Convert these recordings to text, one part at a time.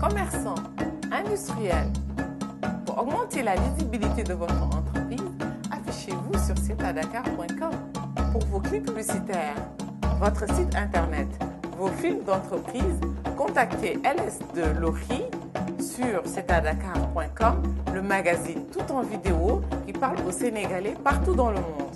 commerçants, industriels. Pour augmenter la lisibilité de votre entreprise, affichez-vous sur cetadakar.com. Pour vos clips publicitaires, votre site internet, vos films d'entreprise, contactez LS de Lori sur cetadakar.com, le magazine tout en vidéo qui parle aux Sénégalais partout dans le monde.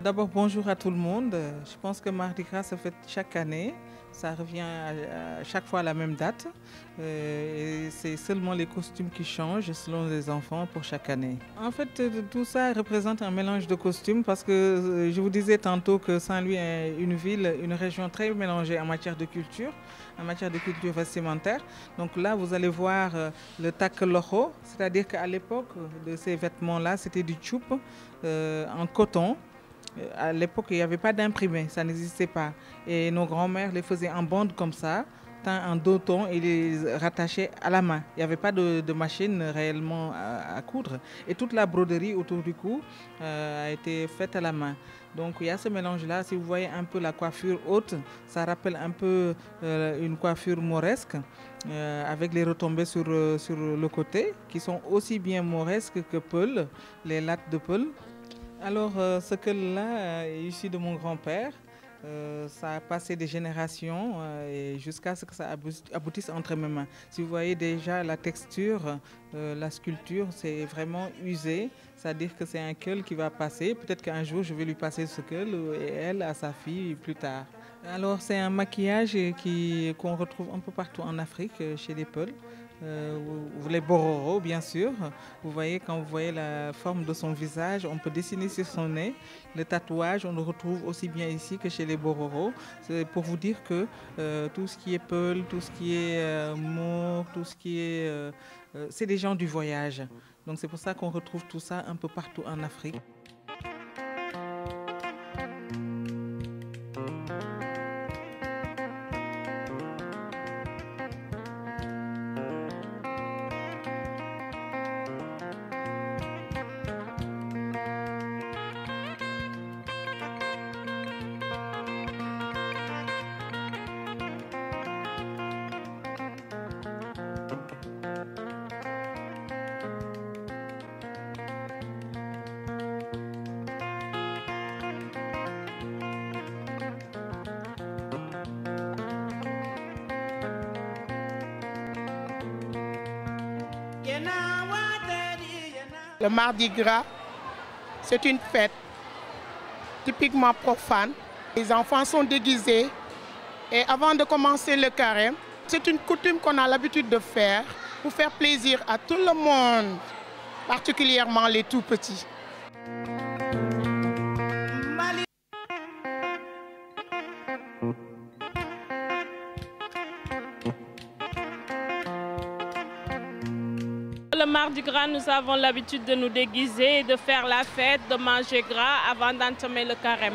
D'abord, bonjour à tout le monde. Je pense que Mardi Gras se fête chaque année. Ça revient à chaque fois à la même date. C'est seulement les costumes qui changent selon les enfants pour chaque année. En fait, tout ça représente un mélange de costumes parce que je vous disais tantôt que Saint-Louis est une ville, une région très mélangée en matière de culture vestimentaire. Donc là, vous allez voir le takeloro, c'est-à-dire qu'à l'époque de ces vêtements-là, c'était du tchoup en coton. À l'époque, il n'y avait pas d'imprimé, ça n'existait pas. Et nos grands-mères les faisaient en bande comme ça, en deux tons, et les rattachaient à la main. Il n'y avait pas de machine réellement à coudre. Et toute la broderie autour du cou a été faite à la main. Donc il y a ce mélange-là. Si vous voyez un peu la coiffure haute, ça rappelle un peu une coiffure mauresque, avec les retombées sur le côté, qui sont aussi bien mauresques que Peul, les lattes de Peul. Alors, ce que là est issu de mon grand-père. Ça a passé des générations et jusqu'à ce que ça aboutisse entre mes mains. Si vous voyez déjà la texture, la sculpture, c'est vraiment usé. C'est-à-dire que c'est un keul qui va passer. Peut-être qu'un jour, je vais lui passer ce keul et elle à sa fille plus tard. Alors, c'est un maquillage qu'on retrouve un peu partout en Afrique, chez les Peuls. Les bororo, bien sûr. Vous voyez, quand vous voyez la forme de son visage, on peut dessiner sur son nez. Le tatouage, on le retrouve aussi bien ici que chez les bororo. C'est pour vous dire que tout ce qui est peul, tout ce qui est maure, tout ce qui est... c'est des gens du voyage. Donc c'est pour ça qu'on retrouve tout ça un peu partout en Afrique. Le Mardi Gras, c'est une fête typiquement profane. Les enfants sont déguisés et avant de commencer le carême, c'est une coutume qu'on a l'habitude de faire pour faire plaisir à tout le monde, particulièrement les tout petits. Mardi Gras, nous avons l'habitude de nous déguiser, de faire la fête, de manger gras avant d'entamer le carême.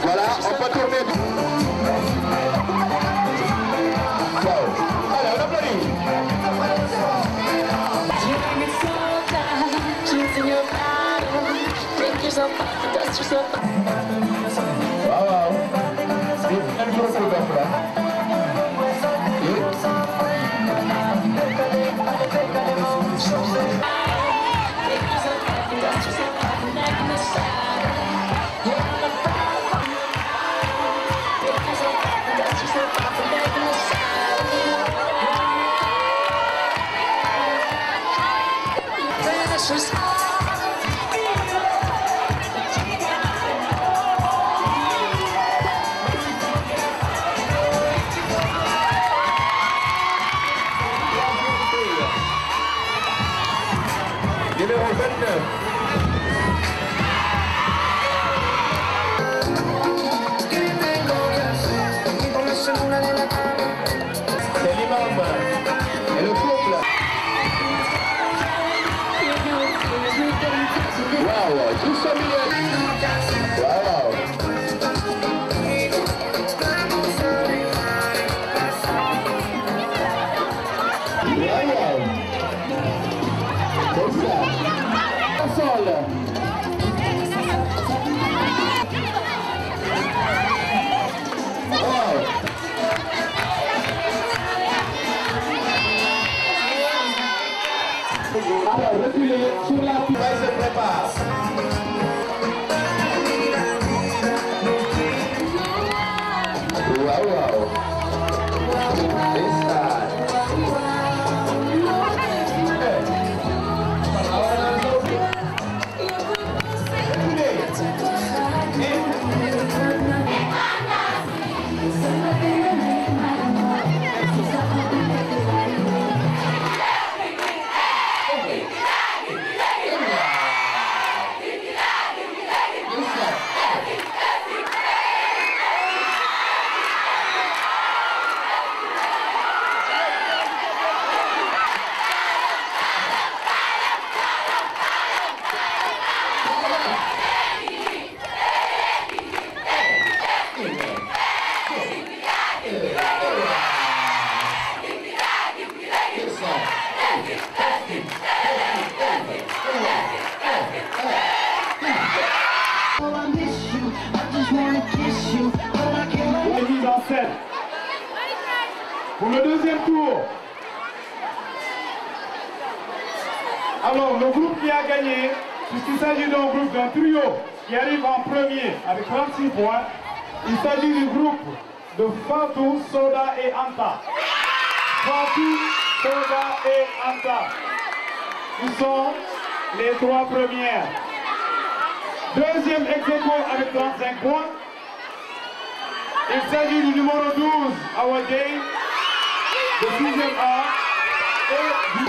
Voilà, on peut tourner. Wow. Allez, on applaudit. Wow, wow. C'est un gros programme là. Numéro 29. C'est l'imam et le couple. Waouh, tout ça milieu. Waouh. Alors, reculez sur la piste. Il se prépare. Waouh, waouh. Mise en scène. Pour le deuxième tour. Alors, le groupe qui a gagné, puisqu'il s'agit d'un groupe, d'un trio qui arrive en premier avec 36 points, il s'agit du groupe de Fatou, Soda et Anta. Fatou, Soda et Anta. Ils sont les trois premières. Deuxième ex-aequo avec 35 points. Il s'agit du numéro 12, Awadei, de 6e A, et du